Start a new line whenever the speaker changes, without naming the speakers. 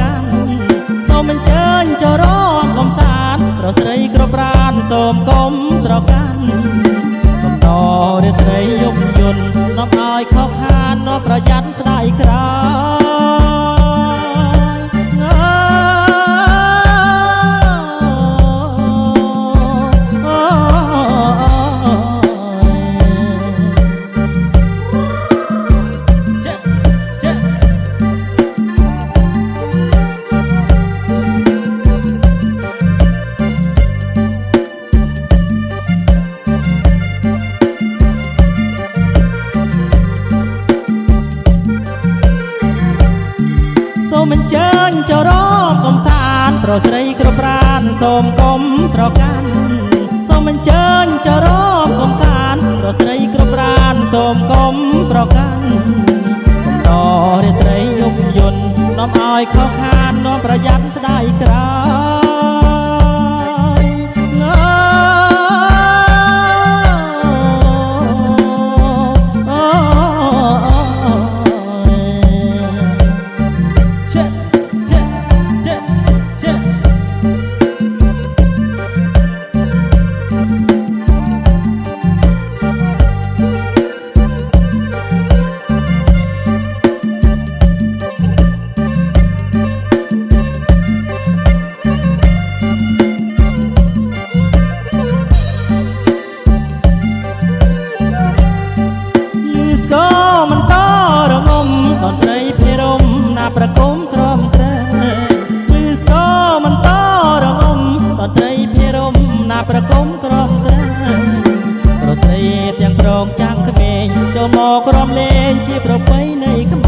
កាន់សូមអញ្ជើញចូលរំកំសាន្តប្រុសស្រីគ្រប់ប្រានសូមកុំត្រកាន់កំដររាត្រីយប់យន្តនាំឲ្យខកខាននាំប្រយ័ត្នស្ដាយក្រោសូមអញ្ជើញចូលរំកំសាន្តប្រុសស្រីគ្រប់ប្រានសូមកុំត្រកាន់សូមអញ្ជើញចូលរំកំសាន្តប្រុសស្រីគ្រប់ប្រានសូមកុំត្រកាន់កំដររាត្រីយប់យន្តនាំឲ្យខកខាននាំប្រយ័ត្នស្ដាយក្រោយប្រគំក្រំក្រែលឺស្គរមិនតរងំតន្ត្រីភិរមណាប្រគំក្រំក្រែប្រុសស្រីទាំងព្រមចាំងក្មេងចូលមកក្រំលេងជាប្រពៃណីខ្មែរ